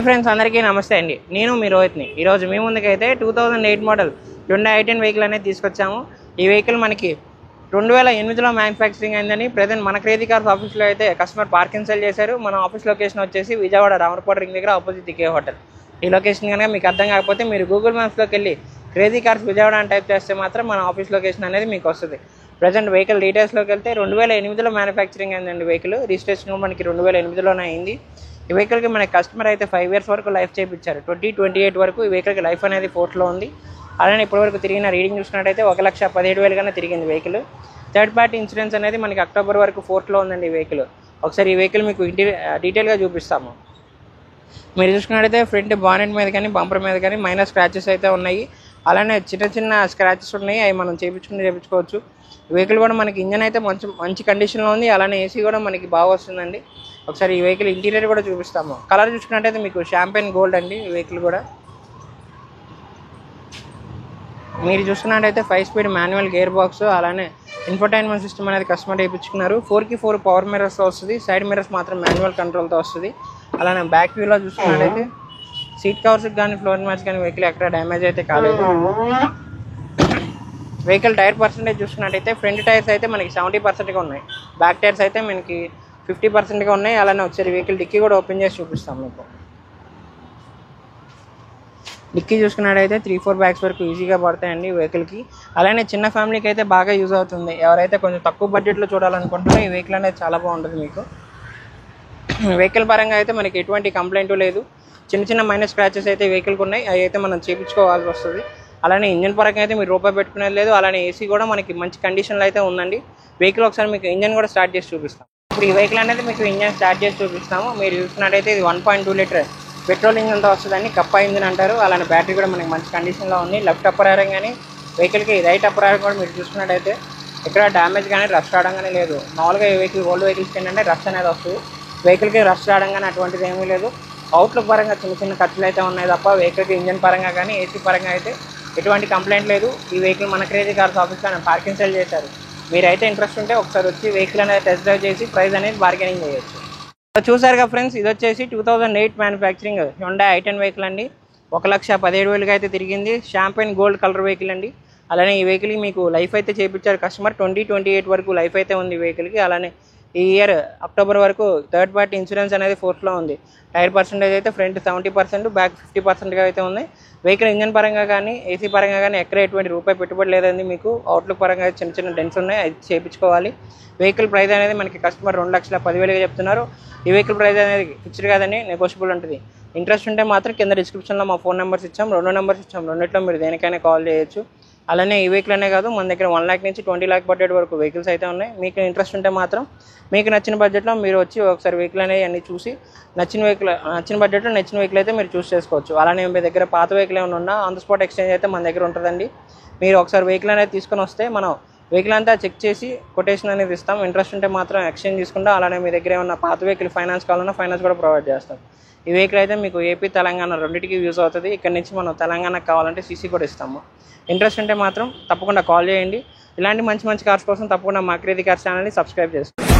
Friends అందరికీ నమస్తే అండి. నేను మీ రోహిత్ని. ఈరోజు మీ ముందుకైతే 2008 మోడల్ హ్యుండై i10 వెహికల్ అనేది తీసుకొచ్చాము. ఈ వెహికల్ మనకి 2008లో మ్యానుఫ్యాక్చరింగ్ అయిందని ప్రజెంట్ మన క్రేజీ కార్స్ ఆఫీస్లో అయితే కస్టమర్ పార్కింగ్ సెల్ చేశారు. మన ఆఫీస్ లొకేషన్ వచ్చేసి విజయవాడ రామరపాడు రింగ్ దగ్గర ఆపోజిట్ దికే హోటల్. ఈ లొకేషన్ కనుక మీకు అర్థం కాకపోతే మీరు గూగుల్ మ్యాప్స్లోకి వెళ్ళి క్రేజీ కార్స్ విజయవాడ అని టైప్ చేస్తే మాత్రం మన ఆఫీస్ లొకేషన్ అనేది మీకు వస్తుంది. ప్రజెంట్ వెహికల్ డీటెయిల్స్లోకి వెళ్తే 2008లో మ్యానుఫ్యాక్చరింగ్ అయిందండి. వెహికల్ రిజిస్ట్రేషన్ మనకి 2008లోనే అయింది. ఈ వెహికల్కి మన కస్టమర్ అయితే 5 years వరకు లైఫ్ చేయించారు. 2028 వరకు ఈ వెహికల్కి లైఫ్ అనేది ఫోర్ట్లో ఉంది. అలానే ఇప్పటివరకు తిరిగిన రీడింగ్ చూసినట్టయితే 1,17,000 కన్నా తిరిగింది వెహికల్. థర్డ్ పార్టీ ఇన్సూరెన్స్ అనేది మనకి అక్టోబర్ వరకు ఫోర్ట్లో ఉందండి ఈ వెహికల్. ఒకసారి ఈ వెహికల్ మీకు డీటెయిల్గా చూపిస్తాము. మీరు చూసుకున్నట్టయితే ఫ్రంట్ బానెట్ మీద కానీ బంపర్ మీద కానీ మైనర్ స్క్రాచెస్ అయితే ఉన్నాయి. అలానే చిన్న చిన్న స్క్రాచెస్ ఉన్నాయి, అవి మనం చేయించుకోవచ్చు. వెహికల్ కూడా మనకి ఇంజన్ అయితే మంచి కండిషన్లో ఉంది. అలానే ఏసీ కూడా మనకి బాగా వస్తుందండి. ఒకసారి ఈ వెహికల్ ఇంటీరియర్ కూడా చూపిస్తాము. కలర్ చూసుకున్నట్టయితే మీకు షాంపెయిన్ గోల్డ్ అండి ఈ వెహికల్ కూడా. మీరు చూసుకున్నట్టయితే 5 speed మాన్యువల్ గేర్ బాక్స్, అలానే ఇన్ఫర్టైన్మెంట్ సిస్టమ్ అనేది కస్టమర్ వేయించుకున్నారు. 4x4 పవర్ మిర్రర్స్తో వస్తుంది. సైడ్ మిర్రర్స్ మాత్రం మాన్యువల్ కంట్రోల్తో వస్తుంది. అలానే బ్యాక్ వ్యూలో చూసుకున్నట్టయితే సీట్ కవర్స్కి కానీ ఫ్లోర్ మ్యాట్స్ కానీ వెహికల్ ఎక్కడ డ్యామేజ్ అయితే కాలేదు. వెహికల్ టైర్ పర్సెంటేజ్ చూసుకున్నట్టయితే ఫ్రంట్ టైర్స్ అయితే మనకి 70%గా ఉన్నాయి. బ్యాక్ టైర్స్ అయితే మనకి 50%గా ఉన్నాయి. అలానే ఒకసారి వెహికల్ డిక్కీ కూడా ఓపెన్ చేసి చూపిస్తాం మీకు. డిక్కీ చూసుకున్నట్టయితే 3-4 bags వరకు ఈజీగా పడతాయండి వెహికల్కి. అలానే చిన్న ఫ్యామిలీకి అయితే బాగా యూజ్ అవుతుంది. ఎవరైతే కొంచెం తక్కువ బడ్జెట్లో చూడాలనుకుంటున్నారో ఈ వెహికల్ అనేది చాలా బాగుంటుంది మీకు. వెహికల్ పరంగా అయితే మనకి ఎటువంటి కంప్లైంట్ లేదు. చిన్న చిన్న మైనర్ స్క్రాచెస్ అయితే వెహికల్కి ఉన్నాయి, అవి అయితే మనం చేయించుకోవాల్సి వస్తుంది. అలానే ఇంజన్ పరంగా అయితే మీరు రూపాయి పెట్టుకునేది లేదు. అలానే ఏసీ కూడా మనకి మంచి కండిషన్లో అయితే ఉందండి. వెహికల్ ఒకసారి మీకు ఇంజన్ కూడా స్టార్ట్ చేసి చూపిస్తాం. ఇప్పుడు ఈ వెహికల్ అనేది మీకు ఇంజన్ స్టార్ట్ చేసి చూపిస్తాము. మీరు చూసుకున్నట్టయితే ఇది 1.2 లీటర్ పెట్రోల్ ఇంజన్తో వస్తుందని కప్పా ఇంజిన్ అంటారు. అలానే బ్యాటరీ కూడా మనకి మంచి కండిషన్లో ఉంది. లెఫ్ట్ అప్పర్ ఐరన్ కానీ వెహికల్కి రైట్ అప్పర్ ఐరన్ కూడా మీరు చూసుకున్నట్టయితే ఇక్కడ డ్యామేజ్ కానీ రష్ రావడం కానీ లేదు. మామూలుగా ఈ వెహికల్ ఓల్డ్ వెహికల్స్కి ఏంటంటే రష్ అనేది వస్తుంది. వెహికల్కి రష్ రావడం కానీ అటువంటిది ఏమీ లేదు. అవుట్లుక్ పరంగా చిన్న చిన్న ఖర్చులు అయితే ఉన్నాయి తప్ప వెహికల్కి ఇంజన్ పరంగా కానీ ఏసీ పరంగా అయితే ఎటువంటి కంప్లైంట్ లేదు. ఈ వెహికల్ మన క్రేజీ కార్స్ ఆఫీస్లో పార్కింగ్ సెల్ చేశారు. మీరైతే ఇంట్రెస్ట్ ఉంటే ఒకసారి వచ్చి వెహికల్ అనేది టెస్ట్ డ్రైవ్ చేసి ప్రైస్ అనేది బార్గెనింగ్ చేయొచ్చు. చూసారుగా ఫ్రెండ్స్, ఇది వచ్చేసి 2008 మ్యానుఫ్యాక్చరింగ్ హ్యుండై i10 వెహికల్ అండి. 1,17,000 అయితే తిరిగింది. షాంపెయిన్ గోల్డ్ కలర్ వెహికల్ అండి. అలానే ఈ వెహికల్కి మీకు లైఫ్ అయితే చేయించారు కస్టమర్. 2028 వరకు లైఫ్ అయితే ఉంది ఈ వెహికల్కి. అలానే ఈ ఇయర్ అక్టోబర్ వరకు థర్డ్ పార్టీ ఇన్సూరెన్స్ అనేది ఫోర్త్లో ఉంది. టైర్ పర్సెంటేజ్ అయితే ఫ్రంట్ 70%, బ్యాక్ 50%గా అయితే ఉంది. వెహికల్ ఇంజన్ పరంగా కానీ ఏసీ పరంగా కానీ ఎక్కడ ఎటువంటి రూపాయి పెట్టుబడి లేదండి. మీకు అవుట్లుక్ పరంగా చిన్న చిన్న డెన్స్ ఉన్నాయి, అది చేయించుకోవాలి. వెహికల్ ప్రైస్ అనేది మనకి కస్టమర్ 2,10,000 చెప్తున్నారు. ఈ వెహికల్ ప్రైస్ అనేది ఫిక్స్డ్ కాదని నెగోషియబుల్ ఉంటుంది. ఇంట్రెస్ట్ ఉంటే మాత్రం కింద డిస్క్రిప్షన్లో మా ఫోన్ నెంబర్స్ ఇచ్చాం, 2 నెంబర్స్ ఇచ్చాం. రెండిట్లో మీరు దేనికైనా కాల్ చేయొచ్చు. అలానే ఈ వెహికల్ అనే కాదు, మన దగ్గర 1 lakh నుంచి 20 lakh బడ్జెట్ వరకు వెహికల్స్ అయితే ఉన్నాయి. మీకు ఇంట్రెస్ట్ ఉంటే మాత్రం మీకు నచ్చిన బడ్జెట్లో మీరు వచ్చి ఒకసారి వెహికల్ అనేది అన్ని చూసి నచ్చిన బడ్జెట్లో నచ్చిన వెహికల్ అయితే మీరు చూస్ చేసుకోవచ్చు. అలానే మీ దగ్గర పాత వెహికల్ ఏమైనా ఉన్నా ఆన్ ద స్పాట్ ఎక్స్చేంజ్ అయితే మన దగ్గర ఉంటుందండి. మీరు ఒకసారి వెహికల్ అనేది తీసుకొని వస్తే మనం వెహికల్ అంతా చెక్ చేసి కొటేషన్ అనేది ఇస్తాం. ఇంట్రెస్ట్ ఉంటే మాత్రం ఎక్స్చేంజ్ తీసుకుంటాం. అలానే మీ దగ్గర ఏమన్నా పాత వెహికల్ ఫైనాన్స్ కావాలన్నా ఫైనాన్స్ కూడా ప్రొవైడ్ చేస్తాం. ఈ వెహికల్ అయితే మీకు ఏపీ తెలంగాణ రెండింటికి యూజ్ అవుతుంది. ఇక్కడ నుంచి మనం తెలంగాణకు కావాలంటే సీసీ కూడా ఇస్తాము. ఇంట్రెస్ట్ ఉంటే మాత్రం తప్పకుండా కాల్ చేయండి. ఇలాంటి మంచి మంచి కార్స్ కోసం తప్పకుండా మా క్రేజీ కార్స్ ఛానల్ని సబ్స్క్రైబ్ చేసుకోండి.